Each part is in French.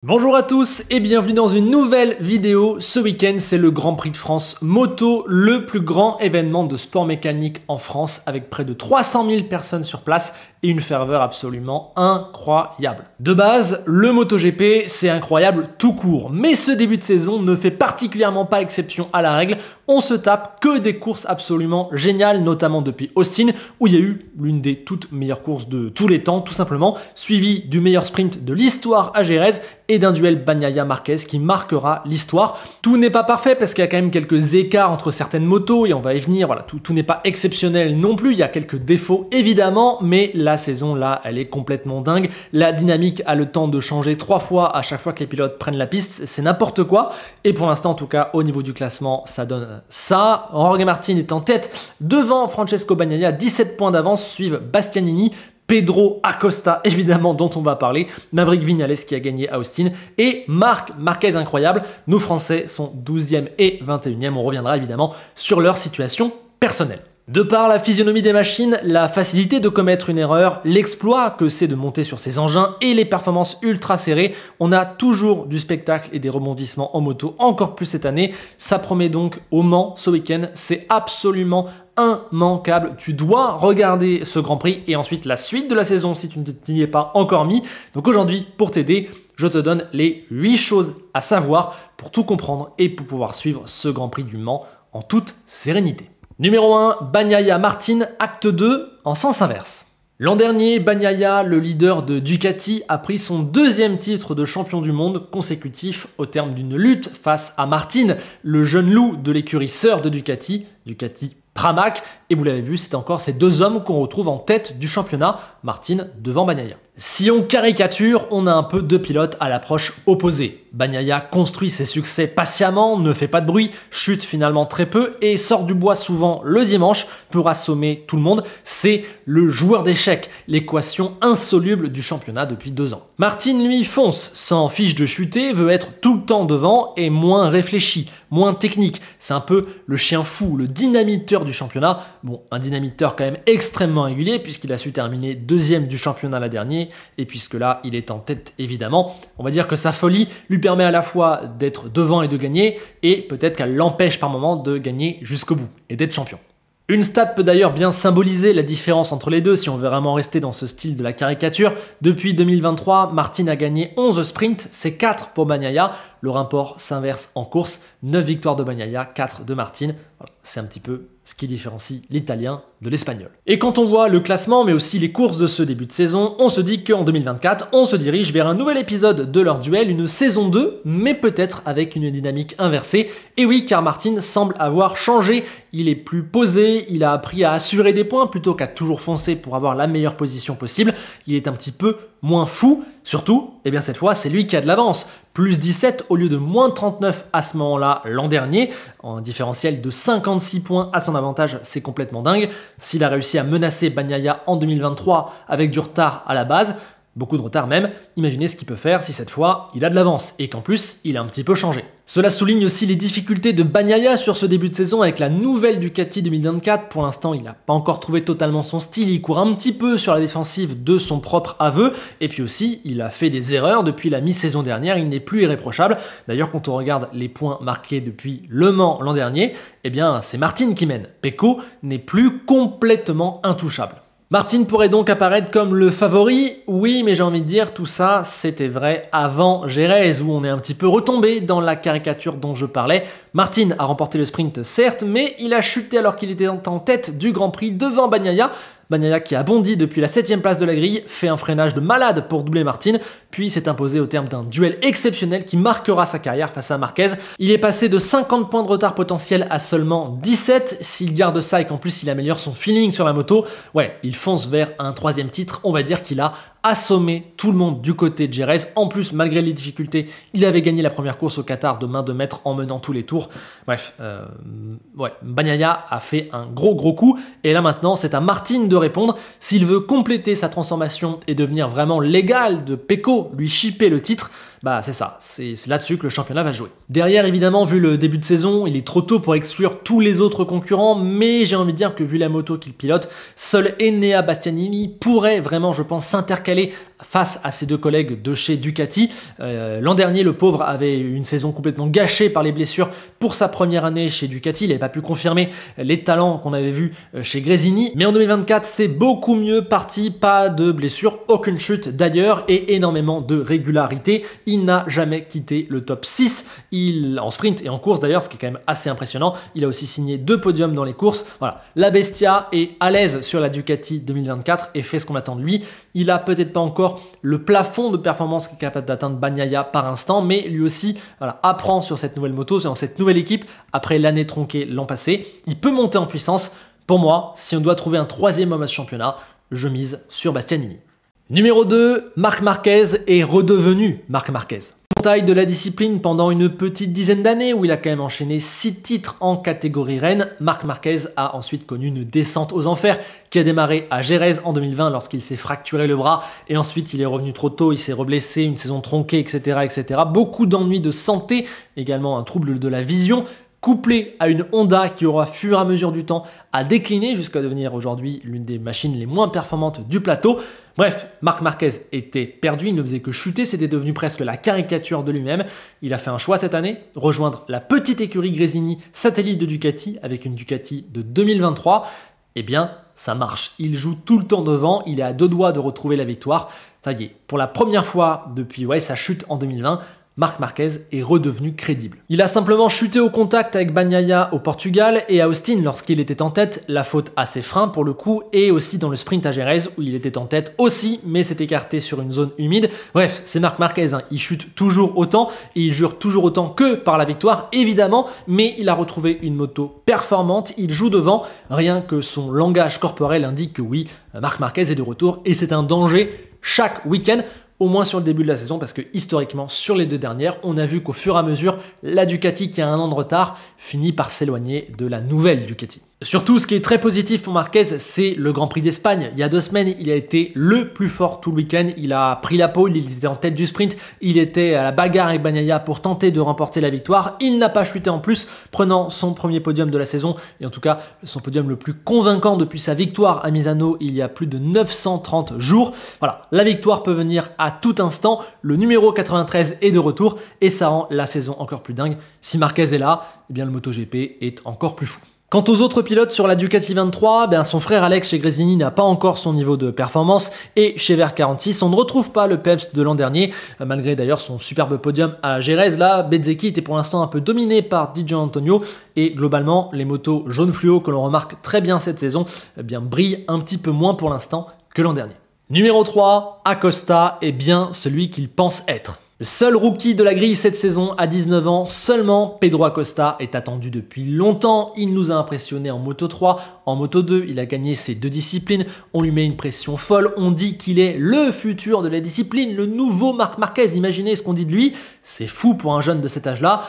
Bonjour à tous et bienvenue dans une nouvelle vidéo. Ce week-end, c'est le Grand Prix de France Moto, le plus grand événement de sport mécanique en France avec près de 300 000 personnes sur place et une ferveur absolument incroyable. De base, le MotoGP, c'est incroyable tout court, mais ce début de saison ne fait particulièrement pas exception à la règle. On se tape que des courses absolument géniales, notamment depuis Austin, où il y a eu l'une des toutes meilleures courses de tous les temps, tout simplement, suivi du meilleur sprint de l'histoire à Jerez et d'un duel Bagnaia-Marquez qui marquera l'histoire. Tout n'est pas parfait parce qu'il y a quand même quelques écarts entre certaines motos et on va y venir, voilà, tout n'est pas exceptionnel non plus, il y a quelques défauts évidemment, mais la saison là, elle est complètement dingue. La dynamique a le temps de changer 3 fois à chaque fois que les pilotes prennent la piste, c'est n'importe quoi. Et pour l'instant, en tout cas, au niveau du classement, ça donne ça. Jorge Martin est en tête devant Francesco Bagnaia, 17 points d'avance, suivent Bastianini, Pedro Acosta, évidemment, dont on va parler, Maverick Viñales qui a gagné à Austin, et Marc Marquez, incroyable. Nos Français sont 12e et 21e. On reviendra évidemment sur leur situation personnelle. De par la physionomie des machines, la facilité de commettre une erreur, l'exploit que c'est de monter sur ces engins et les performances ultra serrées, on a toujours du spectacle et des rebondissements en moto, encore plus cette année. Ça promet donc au Mans ce week-end, c'est absolument immanquable. Tu dois regarder ce Grand Prix et ensuite la suite de la saison si tu ne t'y es pas encore mis. Donc aujourd'hui, pour t'aider, je te donne les 8 choses à savoir pour tout comprendre et pour pouvoir suivre ce Grand Prix du Mans en toute sérénité. Numéro 1, Bagnaia Martin, acte 2, en sens inverse. L'an dernier, Bagnaia, le leader de Ducati, a pris son 2e titre de champion du monde consécutif au terme d'une lutte face à Martin, le jeune loup de l'écurie sœur de Ducati, Ducati Pramac, et vous l'avez vu, c'est encore ces deux hommes qu'on retrouve en tête du championnat, Martin devant Bagnaia. Si on caricature, on a un peu deux pilotes à l'approche opposée. Bagnaia construit ses succès patiemment, ne fait pas de bruit, chute finalement très peu et sort du bois souvent le dimanche pour assommer tout le monde. C'est le joueur d'échecs, l'équation insoluble du championnat depuis 2 ans. Martin, lui, fonce, s'en fiche de chuter, veut être tout le temps devant et moins réfléchi, moins technique. C'est un peu le chien fou, le dynamiteur du championnat. Bon, un dynamiteur quand même extrêmement régulier puisqu'il a su terminer 2e du championnat l'an dernier et puisque là, il est en tête évidemment. On va dire que sa folie lui permet à la fois d'être devant et de gagner et peut-être qu'elle l'empêche par moment de gagner jusqu'au bout et d'être champion. Une stat peut d'ailleurs bien symboliser la différence entre les deux si on veut vraiment rester dans ce style de la caricature. Depuis 2023, Martin a gagné 11 sprints, c'est 4 pour Bagnaia. Le rapport s'inverse en course, 9 victoires de Bagnaia, 4 de Martin. Voilà, c'est un petit peu ce qui différencie l'italien de l'espagnol. Et quand on voit le classement, mais aussi les courses de ce début de saison, on se dit qu'en 2024, on se dirige vers un nouvel épisode de leur duel, une saison 2, mais peut-être avec une dynamique inversée. Et oui, car Martin semble avoir changé, il est plus posé, il a appris à assurer des points plutôt qu'à toujours foncer pour avoir la meilleure position possible. Il est un petit peu moins fou, surtout, eh bien cette fois, c'est lui qui a de l'avance. Plus 17 au lieu de moins 39 à ce moment-là l'an dernier, en différentiel de 56 points à son avantage, c'est complètement dingue. S'il a réussi à menacer Bagnaia en 2023 avec du retard à la base, beaucoup de retard même, imaginez ce qu'il peut faire si cette fois il a de l'avance et qu'en plus il a un petit peu changé. Cela souligne aussi les difficultés de Bagnaia sur ce début de saison avec la nouvelle Ducati 2024. Pour l'instant, il n'a pas encore trouvé totalement son style, il court un petit peu sur la défensive de son propre aveu et puis aussi il a fait des erreurs depuis la mi-saison dernière, il n'est plus irréprochable. D'ailleurs, quand on regarde les points marqués depuis Le Mans l'an dernier, eh bien c'est Martin qui mène. Pecco n'est plus complètement intouchable. Martin pourrait donc apparaître comme le favori, oui, mais j'ai envie de dire, tout ça, c'était vrai avant Jerez, où on est un petit peu retombé dans la caricature dont je parlais. Martin a remporté le sprint, certes, mais il a chuté alors qu'il était en tête du Grand Prix devant Bagnaia. Bagnaia qui a bondi depuis la 7e place de la grille, fait un freinage de malade pour doubler Martin, puis s'est imposé au terme d'un duel exceptionnel qui marquera sa carrière face à Marquez. Il est passé de 50 points de retard potentiel à seulement 17. S'il garde ça et qu'en plus il améliore son feeling sur la moto, ouais, il fonce vers un 3e titre. On va dire qu'il a assommé tout le monde du côté de Jerez. En plus, malgré les difficultés, il avait gagné la première course au Qatar de main de maître en menant tous les tours. Bref, ouais, Bagnaia a fait un gros coup. Et là maintenant, c'est à Martin de répondre. S'il veut compléter sa transformation et devenir vraiment l'égal de Pecco, lui chipper le titre, bah c'est ça, c'est là-dessus que le championnat va jouer. Derrière, évidemment, vu le début de saison, il est trop tôt pour exclure tous les autres concurrents, mais j'ai envie de dire que vu la moto qu'il pilote, seul Enea Bastianini pourrait vraiment, je pense, s'intercaler face à ses deux collègues de chez Ducati. L'an dernier, le pauvre avait une saison complètement gâchée par les blessures pour sa première année chez Ducati. Il n'avait pas pu confirmer les talents qu'on avait vus chez Gresini. Mais en 2024, c'est beaucoup mieux parti. Pas de blessures, aucune chute d'ailleurs et énormément de régularité. Il n'a jamais quitté le top 6 en sprint et en course d'ailleurs, ce qui est quand même assez impressionnant. Il a aussi signé 2 podiums dans les courses. Voilà, la Bestia est à l'aise sur la Ducati 2024 et fait ce qu'on attend de lui. Il a peut-être pas encore le plafond de performance qu'il est capable d'atteindre Bagnaia par instant, mais lui aussi voilà, apprend sur cette nouvelle moto, dans cette nouvelle équipe, après l'année tronquée l'an passé. Il peut monter en puissance. Pour moi, si on doit trouver un 3e homme à ce championnat, je mise sur Bastianini. Numéro 2, Marc Marquez est redevenu Marc Marquez. Taille de la discipline pendant une petite dizaine d'années où il a quand même enchaîné 6 titres en catégorie reine. Marc Marquez a ensuite connu une descente aux enfers qui a démarré à Jerez en 2020 lorsqu'il s'est fracturé le bras et ensuite il est revenu trop tôt, il s'est reblessé, une saison tronquée, etc. etc. Beaucoup d'ennuis de santé, également un trouble de la vision, couplé à une Honda qui aura, fur et à mesure du temps, a décliné jusqu'à devenir aujourd'hui l'une des machines les moins performantes du plateau. Bref, Marc Marquez était perdu, il ne faisait que chuter, c'était devenu presque la caricature de lui-même. Il a fait un choix cette année, rejoindre la petite écurie Gresini, satellite de Ducati, avec une Ducati de 2023. Eh bien, ça marche. Il joue tout le temps devant, il est à 2 doigts de retrouver la victoire. Ça y est, pour la première fois depuis sa chute en 2020, Marc Marquez est redevenu crédible. Il a simplement chuté au contact avec Bagnaia au Portugal et à Austin lorsqu'il était en tête, la faute à ses freins pour le coup, et aussi dans le sprint à Jerez où il était en tête aussi, mais s'est écarté sur une zone humide. Bref, c'est Marc Marquez, il chute toujours autant et il jure toujours autant que par la victoire, évidemment, mais il a retrouvé une moto performante, il joue devant, rien que son langage corporel indique que oui, Marc Marquez est de retour et c'est un danger chaque week-end. Au moins sur le début de la saison, parce que historiquement, sur les 2 dernières, on a vu qu'au fur et à mesure, la Ducati, qui a 1 an de retard, finit par s'éloigner de la nouvelle Ducati. Surtout, ce qui est très positif pour Marquez, c'est le Grand Prix d'Espagne. Il y a 2 semaines, il a été le plus fort tout le week-end. Il a pris la pole, il était en tête du sprint, il était à la bagarre avec Bagnaia pour tenter de remporter la victoire. Il n'a pas chuté en plus, prenant son premier podium de la saison, et en tout cas, son podium le plus convaincant depuis sa victoire à Misano il y a plus de 930 jours. Voilà, la victoire peut venir à tout instant. Le numéro 93 est de retour, et ça rend la saison encore plus dingue. Si Marquez est là, eh bien le MotoGP est encore plus fou. Quant aux autres pilotes sur la Ducati 23, son frère Alex chez Gresini n'a pas encore son niveau de performance et chez VR46, on ne retrouve pas le peps de l'an dernier, malgré d'ailleurs son superbe podium à Jerez. Là, Bezzecchi était pour l'instant un peu dominé par Di Giannantonio et globalement, les motos jaune fluo que l'on remarque très bien cette saison brillent un petit peu moins pour l'instant que l'an dernier. Numéro 3, Acosta est bien celui qu'il pense être. Seul rookie de la grille cette saison à 19 ans, seulement Pedro Acosta est attendu depuis longtemps. Il nous a impressionné en Moto 3, en Moto 2, il a gagné ses 2 disciplines. On lui met une pression folle, on dit qu'il est le futur de la discipline, le nouveau Marc Marquez. Imaginez ce qu'on dit de lui, c'est fou pour un jeune de cet âge-là.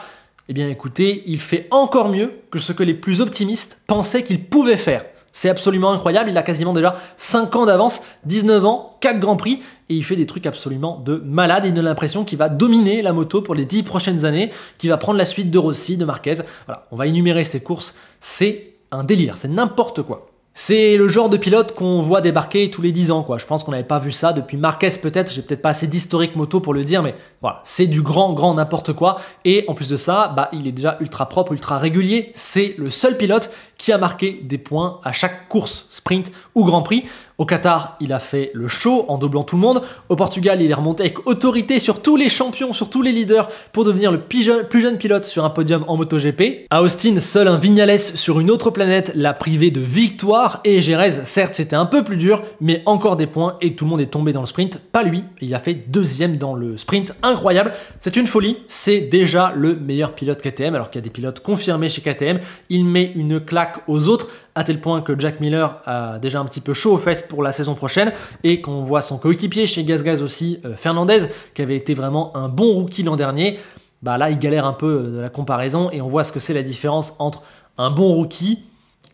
Eh bien écoutez, il fait encore mieux que ce que les plus optimistes pensaient qu'il pouvait faire. C'est absolument incroyable, il a quasiment déjà 5 ans d'avance, 19 ans, 4 grands prix, et il fait des trucs absolument de malade. Il a l'impression qu'il va dominer la moto pour les 10 prochaines années, qu'il va prendre la suite de Rossi, de Marquez. Voilà, on va énumérer ses courses, c'est un délire, c'est n'importe quoi. C'est le genre de pilote qu'on voit débarquer tous les 10 ans, quoi. Je pense qu'on n'avait pas vu ça depuis Marquez peut-être, j'ai peut-être pas assez d'historique moto pour le dire, mais voilà, c'est du grand n'importe quoi. Et en plus de ça, il est déjà ultra propre, ultra régulier. C'est le seul pilote qui a marqué des points à chaque course, sprint ou Grand Prix. Au Qatar, il a fait le show en doublant tout le monde. Au Portugal, il est remonté avec autorité sur tous les champions, sur tous les leaders pour devenir le plus jeune pilote sur un podium en MotoGP. À Austin, seul un Viñales sur une autre planète l'a privé de victoire. Et Jerez, certes, c'était un peu plus dur, mais encore des points et tout le monde est tombé dans le sprint. Pas lui, il a fait 2e dans le sprint. Incroyable, c'est une folie. C'est déjà le meilleur pilote KTM, alors qu'il y a des pilotes confirmés chez KTM. Il met une claque aux autres, à tel point que Jack Miller a déjà un petit peu chaud aux fesses pour la saison prochaine, et qu'on voit son coéquipier chez GasGas aussi, Fernandez, qui avait été vraiment un bon rookie l'an dernier, là il galère un peu de la comparaison, et on voit ce que c'est la différence entre un bon rookie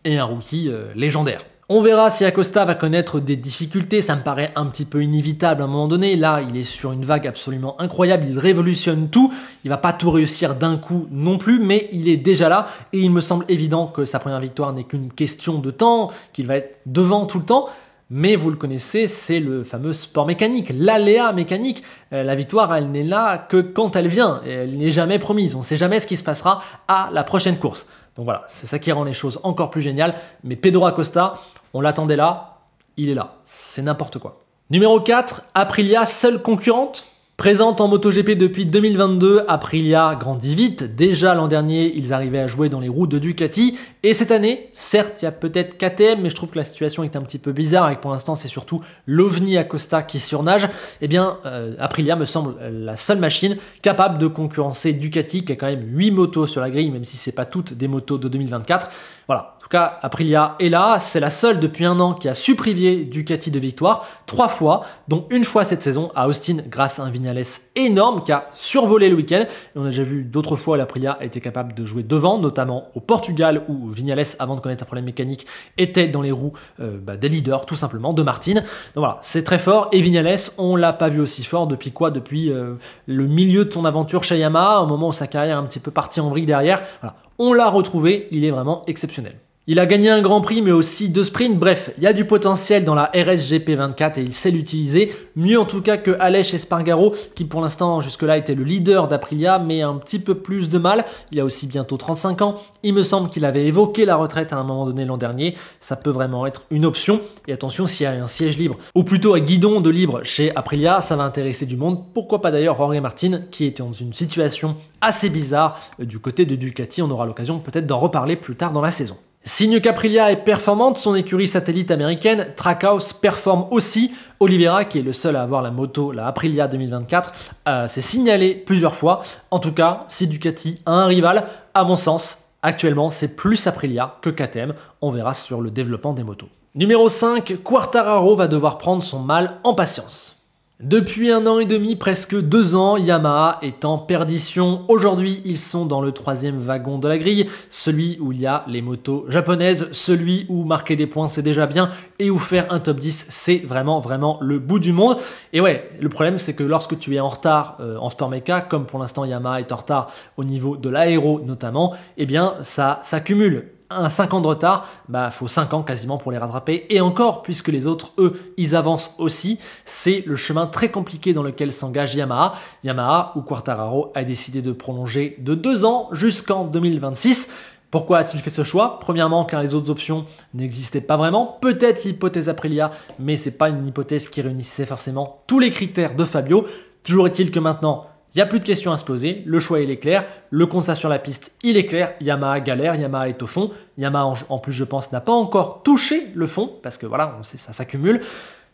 et un rookie légendaire. On verra si Acosta va connaître des difficultés, ça me paraît un petit peu inévitable à un moment donné. Là, il est sur une vague absolument incroyable, il révolutionne tout. Il va pas tout réussir d'un coup non plus, mais il est déjà là. Et il me semble évident que sa première victoire n'est qu'une question de temps, qu'il va être devant tout le temps. Mais vous le connaissez, c'est le fameux sport mécanique, l'aléa mécanique. La victoire, elle n'est là que quand elle vient. Elle n'est jamais promise. On ne sait jamais ce qui se passera à la prochaine course. Donc voilà, c'est ça qui rend les choses encore plus géniales. Mais Pedro Acosta, on l'attendait là, il est là. C'est n'importe quoi. Numéro 4, Aprilia, seule concurrente. Présente en MotoGP depuis 2022, Aprilia grandit vite. Déjà l'an dernier, ils arrivaient à jouer dans les roues de Ducati. Et cette année, certes, il y a peut-être KTM, mais je trouve que la situation est un petit peu bizarre et que pour l'instant, c'est surtout l'OVNI Acosta qui surnage. Eh bien, Aprilia me semble la seule machine capable de concurrencer Ducati, qui a quand même 8 motos sur la grille, même si ce n'est pas toutes des motos de 2024. Voilà. En tout cas, Aprilia est là, c'est la seule depuis un an qui a su priver Ducati de victoire 3 fois, dont une fois cette saison à Austin grâce à un Viñales énorme qui a survolé le week-end. Et on a déjà vu d'autres fois où l'Aprilia a été capable de jouer devant, notamment au Portugal où Viñales, avant de connaître un problème mécanique, était dans les roues des leaders tout simplement, de Martin. Donc voilà, c'est très fort. Et Viñales, on l'a pas vu aussi fort depuis quoi? Depuis le milieu de son aventure chez Yamaha, au moment où sa carrière est un petit peu partie en vrille derrière. Voilà. On l'a retrouvé, il est vraiment exceptionnel. Il a gagné un Grand Prix, mais aussi 2 sprints. Bref, il y a du potentiel dans la RSGP 24 et il sait l'utiliser. Mieux en tout cas que Aleix Espargaro, qui pour l'instant jusque-là était le leader d'Aprilia, mais un petit peu plus de mal. Il a aussi bientôt 35 ans. Il me semble qu'il avait évoqué la retraite à un moment donné l'an dernier. Ça peut vraiment être une option. Et attention, s'il y a un siège libre, ou plutôt un guidon de libre chez Aprilia, ça va intéresser du monde. Pourquoi pas d'ailleurs Jorge Martin, qui était dans une situation assez bizarre du côté de Ducati. On aura l'occasion peut-être d'en reparler plus tard dans la saison. Signe qu'Aprilia est performante, son écurie satellite américaine, Trackhouse, performe aussi. Oliveira, qui est le seul à avoir la moto, la Aprilia 2024, s'est signalé plusieurs fois. En tout cas, si Ducati a un rival, à mon sens, actuellement, c'est plus Aprilia que KTM. On verra sur le développement des motos. Numéro 5, Quartararo va devoir prendre son mal en patience. Depuis 1 an et demi, presque 2 ans, Yamaha est en perdition. Aujourd'hui, ils sont dans le 3e wagon de la grille, celui où il y a les motos japonaises, celui où marquer des points c'est déjà bien et où faire un top 10 c'est vraiment le bout du monde. Et ouais, le problème c'est que lorsque tu es en retard en sport méca, comme pour l'instant Yamaha est en retard au niveau de l'aéro notamment, eh bien ça s'accumule. 5 ans de retard, faut 5 ans quasiment pour les rattraper. Et encore, puisque les autres, eux, ils avancent aussi, c'est le chemin très compliqué dans lequel s'engage Yamaha. Yamaha, où Quartararo a décidé de prolonger de 2 ans jusqu'en 2026. Pourquoi a-t-il fait ce choix? Premièrement, car les autres options n'existaient pas vraiment. Peut-être l'hypothèse Aprilia, mais c'est pas une hypothèse qui réunissait forcément tous les critères de Fabio. Toujours est-il que maintenant, il n'y a plus de questions à se poser, le choix il est clair, le constat sur la piste il est clair, Yamaha galère, Yamaha est au fond, Yamaha en plus je pense n'a pas encore touché le fond, parce que voilà, on sait, ça s'accumule,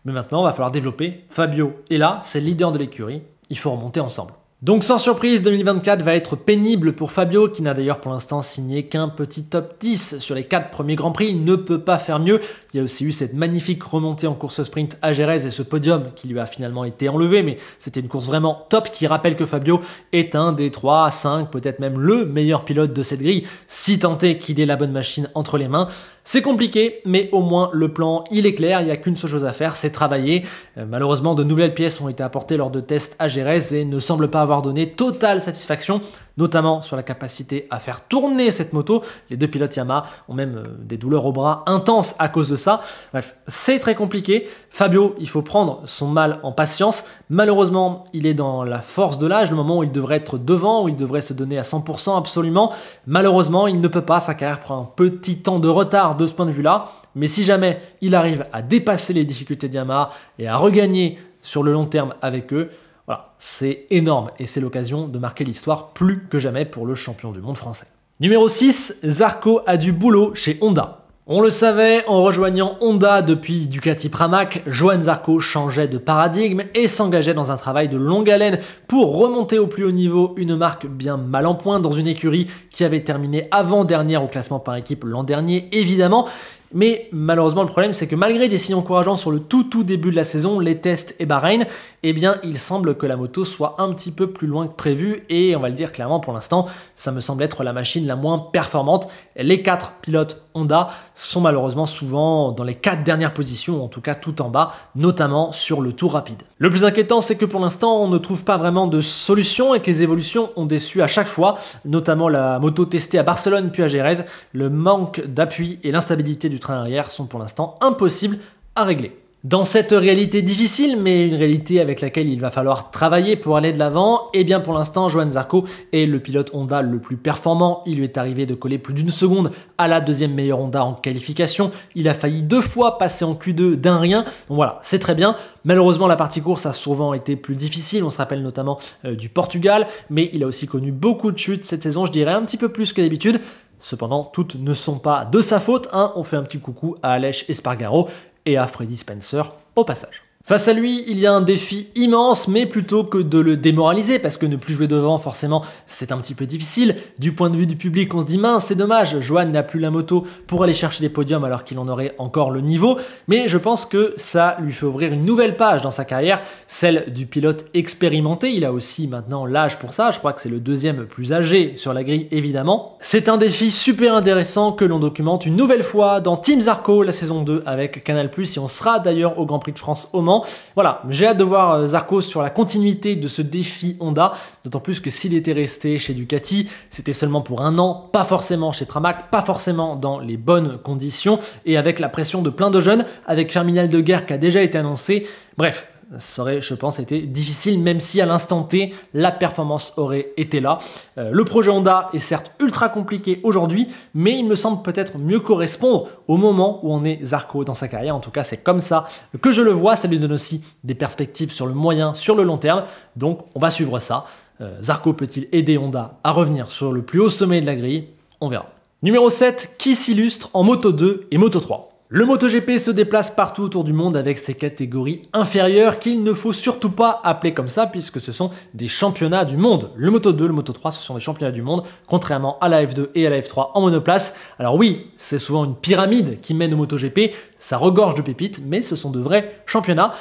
mais maintenant il va falloir développer. Fabio est là, c'est le leader de l'écurie, il faut remonter ensemble. Donc sans surprise, 2024 va être pénible pour Fabio, qui n'a d'ailleurs pour l'instant signé qu'un petit top 10 sur les 4 premiers Grands Prix, il ne peut pas faire mieux. Il y a aussi eu cette magnifique remontée en course sprint à Jerez et ce podium qui lui a finalement été enlevé, mais c'était une course vraiment top qui rappelle que Fabio est un des 3, 5, peut-être même le meilleur pilote de cette grille, si tant est qu'il ait la bonne machine entre les mains. C'est compliqué, mais au moins le plan il est clair, il n'y a qu'une seule chose à faire, c'est travailler. Malheureusement, de nouvelles pièces ont été apportées lors de tests à Jerez et ne semblent pas avoir donné totale satisfaction, notamment sur la capacité à faire tourner cette moto. Les 2 pilotes Yamaha ont même des douleurs au bras intenses à cause de ça. Bref, c'est très compliqué. Fabio, il faut prendre son mal en patience. Malheureusement, il est dans la force de l'âge, le moment où il devrait être devant, où il devrait se donner à 100% absolument. Malheureusement, il ne peut pas, sa carrière prend un petit temps de retard de ce point de vue-là. Mais si jamais il arrive à dépasser les difficultés de Yamaha et à regagner sur le long terme avec eux, voilà, c'est énorme et c'est l'occasion de marquer l'histoire plus que jamais pour le champion du monde français. Numéro 6, Zarco a du boulot chez Honda. On le savait, en rejoignant Honda depuis Ducati Pramac, Johann Zarco changeait de paradigme et s'engageait dans un travail de longue haleine pour remonter au plus haut niveau une marque bien mal en point dans une écurie qui avait terminé avant-dernière au classement par équipe l'an dernier, évidemment. Mais malheureusement, le problème, c'est que malgré des signes encourageants sur le tout début de la saison, les tests et Bahreïn, eh bien, il semble que la moto soit un petit peu plus loin que prévu et on va le dire clairement pour l'instant, ça me semble être la machine la moins performante. Les 4 pilotes Honda sont malheureusement souvent dans les 4 dernières positions, en tout cas tout en bas, notamment sur le tour rapide. Le plus inquiétant, c'est que pour l'instant, on ne trouve pas vraiment de solution et que les évolutions ont déçu à chaque fois, notamment la moto testée à Barcelone puis à Jerez. Le manque d'appui et l'instabilité du train arrière sont pour l'instant impossibles à régler. Dans cette réalité difficile, mais une réalité avec laquelle il va falloir travailler pour aller de l'avant, et bien pour l'instant, Johann Zarco est le pilote Honda le plus performant. Il lui est arrivé de coller plus d'une seconde à la deuxième meilleure Honda en qualification. Il a failli 2 fois passer en Q2 d'un rien. Donc voilà, c'est très bien. Malheureusement, la partie course a souvent été plus difficile. On se rappelle notamment du Portugal, mais il a aussi connu beaucoup de chutes cette saison, je dirais un petit peu plus que d'habitude. Cependant, toutes ne sont pas de sa faute. On fait un petit coucou à Aleix Espargaro et à Freddy Spencer au passage. Face à lui, il y a un défi immense, mais plutôt que de le démoraliser, parce que ne plus jouer devant, forcément, c'est un petit peu difficile. Du point de vue du public, on se dit mince, c'est dommage, Johann n'a plus la moto pour aller chercher des podiums alors qu'il en aurait encore le niveau, mais je pense que ça lui fait ouvrir une nouvelle page dans sa carrière, celle du pilote expérimenté. Il a aussi maintenant l'âge pour ça, je crois que c'est le deuxième plus âgé sur la grille, évidemment. C'est un défi super intéressant que l'on documente une nouvelle fois dans Team Zarco, la saison 2 avec Canal+, et on sera d'ailleurs au Grand Prix de France au Mans. Voilà, j'ai hâte de voir Zarco sur la continuité de ce défi Honda, d'autant plus que s'il était resté chez Ducati, c'était seulement pour 1 an, pas forcément chez Pramac, pas forcément dans les bonnes conditions, et avec la pression de plein de jeunes, avec Fermin Aldeguer qui a déjà été annoncé. Bref, ça aurait, je pense, été difficile, même si à l'instant T, la performance aurait été là. Le projet Honda est certes ultra compliqué aujourd'hui, mais il me semble peut-être mieux correspondre au moment où on est Zarco dans sa carrière. En tout cas, c'est comme ça que je le vois. Ça lui donne aussi des perspectives sur le moyen, sur le long terme. Donc, on va suivre ça. Zarco peut-il aider Honda à revenir sur le plus haut sommet de la grille? On verra. Numéro 7, qui s'illustre en Moto 2 et Moto 3? Le MotoGP se déplace partout autour du monde avec ses catégories inférieures qu'il ne faut surtout pas appeler comme ça puisque ce sont des championnats du monde. Le Moto 2, le Moto 3, ce sont des championnats du monde, contrairement à la F2 et à la F3 en monoplace. Alors oui, c'est souvent une pyramide qui mène au MotoGP, ça regorge de pépites, mais ce sont de vrais championnats.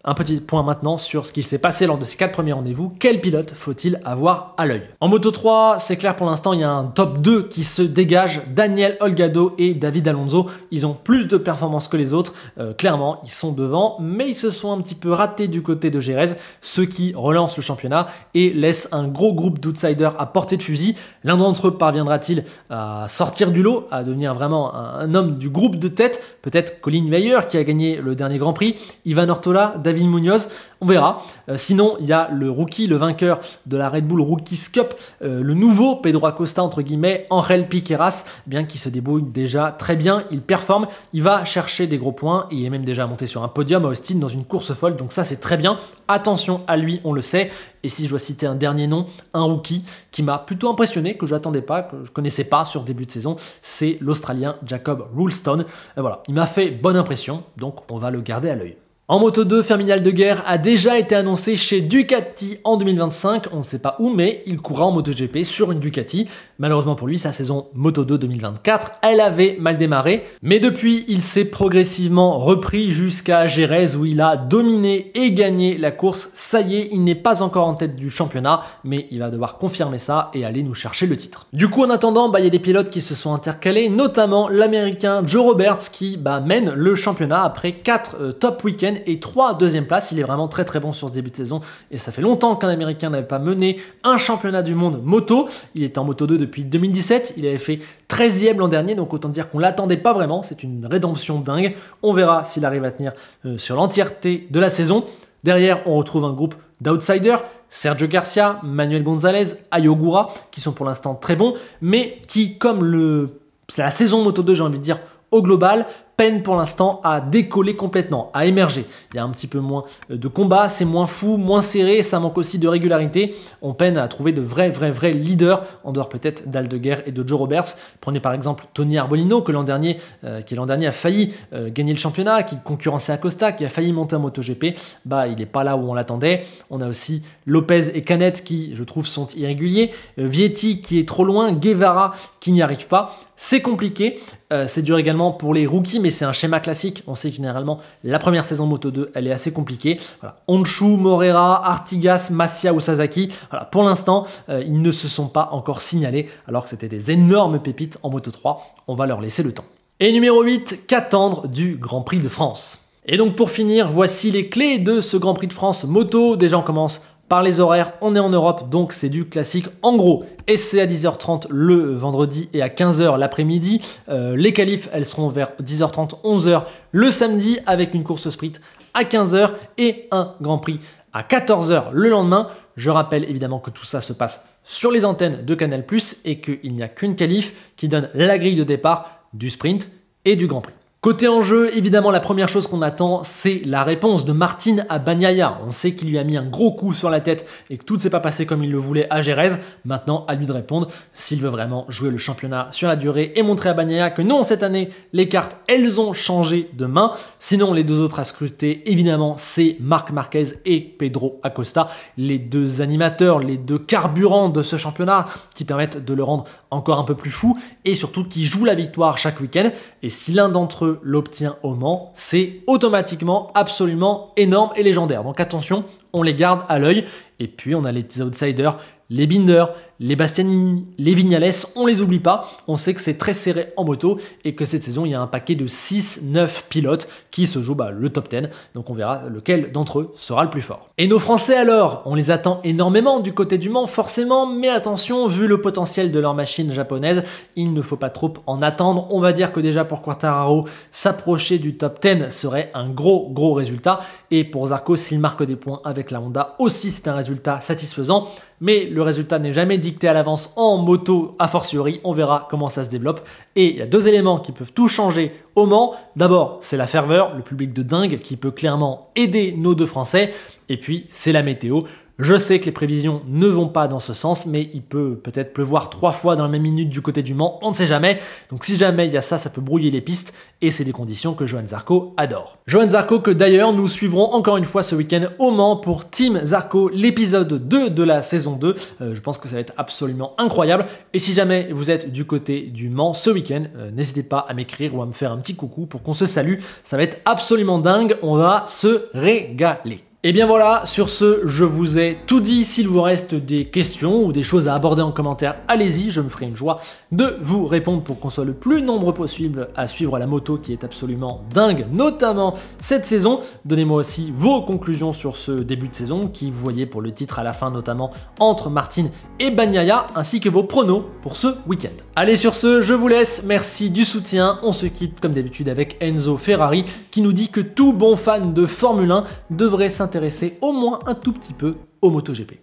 Un petit point maintenant sur ce qu'il s'est passé lors de ces 4 premiers rendez-vous. Quel pilote faut-il avoir à l'œil? En Moto 3, c'est clair pour l'instant, il y a un top 2 qui se dégage. Daniel Olgado et David Alonso. Ils ont plus de performances que les autres. Clairement, ils sont devant, mais ils se sont un petit peu ratés du côté de Jerez, ceux qui relancent le championnat et laissent un gros groupe d'outsiders à portée de fusil. L'un d'entre eux parviendra-t-il à sortir du lot, à devenir vraiment un homme du groupe de tête? Peut-être Colin Meyer qui a gagné le dernier Grand Prix, Ivan Ortola, David Munoz, on verra. Sinon, il y a le rookie, le vainqueur de la Red Bull Rookies Cup, le nouveau Pedro Acosta, entre guillemets, Angel Piqueras, bien qui se débrouille déjà très bien, il performe, il va chercher des gros points, et il est même déjà monté sur un podium à Austin dans une course folle, donc ça c'est très bien. Attention à lui, on le sait. Et si je dois citer un dernier nom, un rookie qui m'a plutôt impressionné, que je n'attendais pas, que je ne connaissais pas sur début de saison, c'est l'Australien Jacob Rulstone. Voilà, il m'a fait bonne impression, donc on va le garder à l'œil. En Moto 2, Fermin Aldeguer a déjà été annoncé chez Ducati en 2025. On ne sait pas où, mais il courra en MotoGP sur une Ducati. Malheureusement pour lui, sa saison Moto 2 2024, elle avait mal démarré. Mais depuis, il s'est progressivement repris jusqu'à Jerez où il a dominé et gagné la course. Ça y est, il n'est pas encore en tête du championnat, mais il va devoir confirmer ça et aller nous chercher le titre. Du coup, en attendant, il y a des pilotes qui se sont intercalés, notamment l'Américain Joe Roberts qui mène le championnat après 4 top week-ends et 3 deuxièmes places. Il est vraiment très très bon sur ce début de saison et ça fait longtemps qu'un Américain n'avait pas mené un championnat du monde moto. Il était en Moto 2 depuis 2017, il avait fait 13e l'an dernier, donc autant dire qu'on l'attendait pas vraiment. C'est une rédemption dingue. On verra s'il arrive à tenir sur l'entièreté de la saison. Derrière, on retrouve un groupe d'outsiders, Sergio Garcia, Manuel Gonzalez, Ayo Ogura, qui sont pour l'instant très bons, mais qui, comme c'est la saison Moto 2, j'ai envie de dire, au global, peine pour l'instant à décoller complètement, à émerger. Il y a un petit peu moins de combats, c'est moins fou, moins serré, ça manque aussi de régularité. On peine à trouver de vrais leaders, en dehors peut-être d'Aldeguer et de Joe Roberts. Prenez par exemple Tony Arbolino, qui l'an dernier a failli gagner le championnat, qui concurrençait Acosta, qui a failli monter en MotoGP. Il n'est pas là où on l'attendait. On a aussi Lopez et Canet qui, je trouve, sont irréguliers. Vietti qui est trop loin, Guevara qui n'y arrive pas. C'est compliqué, c'est dur également pour les rookies, mais c'est un schéma classique. On sait que généralement, la première saison Moto 2, elle est assez compliquée. Voilà. Honshu, Morera, Artigas, Massia ou Sasaki, voilà. Pour l'instant, ils ne se sont pas encore signalés, alors que c'était des énormes pépites en Moto 3. On va leur laisser le temps. Et numéro 8, qu'attendre du Grand Prix de France? Et donc pour finir, voici les clés de ce Grand Prix de France moto. Déjà, on commence Par les horaires, on est en Europe, donc c'est du classique. En gros, essai à 10h30 le vendredi et à 15h l'après-midi. Les qualifs, elles seront vers 10h30, 11h le samedi avec une course sprint à 15h et un Grand Prix à 14h le lendemain. Je rappelle évidemment que tout ça se passe sur les antennes de Canal+ et qu'il n'y a qu'une qualif qui donne la grille de départ du sprint et du Grand Prix. Côté enjeu, évidemment, la première chose qu'on attend, c'est la réponse de Martin à Bagnaia. On sait qu'il lui a mis un gros coup sur la tête et que tout ne s'est pas passé comme il le voulait à Jerez. Maintenant, à lui de répondre s'il veut vraiment jouer le championnat sur la durée et montrer à Bagnaia que non, cette année, les cartes, elles ont changé de main. Sinon, les deux autres à scruter, évidemment, c'est Marc Marquez et Pedro Acosta, les deux animateurs, les deux carburants de ce championnat qui permettent de le rendre encore un peu plus fou et surtout qui jouent la victoire chaque week-end. Et si l'un d'entre eux l'obtient au Mans, c'est automatiquement absolument énorme et légendaire. Donc attention, on les garde à l'œil. Et puis on a les petits outsiders, les Binder, les Bastianini, les Vignales, on les oublie pas. On sait que c'est très serré en moto et que cette saison, il y a un paquet de 6-9 pilotes qui se jouent le top 10. Donc on verra lequel d'entre eux sera le plus fort. Et nos Français alors, on les attend énormément du côté du Mans, forcément, mais attention, vu le potentiel de leur machine japonaise, il ne faut pas trop en attendre. On va dire que déjà pour Quartararo, s'approcher du top 10 serait un gros résultat. Et pour Zarco, s'il marque des points avec la Honda, aussi c'est un résultat satisfaisant. Mais le résultat n'est jamais dicté à l'avance en moto, a fortiori, on verra comment ça se développe. Et il y a deux éléments qui peuvent tout changer au Mans. D'abord, c'est la ferveur, le public de dingue qui peut clairement aider nos deux Français. Et puis, c'est la météo. Je sais que les prévisions ne vont pas dans ce sens, mais il peut peut-être pleuvoir 3 fois dans la même minute du côté du Mans, on ne sait jamais. Donc si jamais il y a ça, ça peut brouiller les pistes et c'est des conditions que Johann Zarco adore. Johann Zarco que d'ailleurs nous suivrons encore une fois ce week-end au Mans pour Team Zarco, l'épisode 2 de la saison 2. Je pense que ça va être absolument incroyable. Et si jamais vous êtes du côté du Mans ce week-end, n'hésitez pas à m'écrire ou à me faire un petit coucou pour qu'on se salue. Ça va être absolument dingue, on va se régaler. Et bien voilà, sur ce, je vous ai tout dit. S'il vous reste des questions ou des choses à aborder en commentaire, allez-y, je me ferai une joie de vous répondre pour qu'on soit le plus nombreux possible à suivre la moto qui est absolument dingue, notamment cette saison. Donnez-moi aussi vos conclusions sur ce début de saison, qui vous voyez pour le titre à la fin, notamment entre Martin et Bagnaia, ainsi que vos pronos pour ce week-end. Allez, sur ce, je vous laisse, merci du soutien. On se quitte comme d'habitude avec Enzo Ferrari qui nous dit que tout bon fan de Formule 1 devrait s'intéresser au moins un tout petit peu au MotoGP.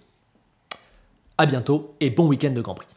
A bientôt et bon week-end de Grand Prix.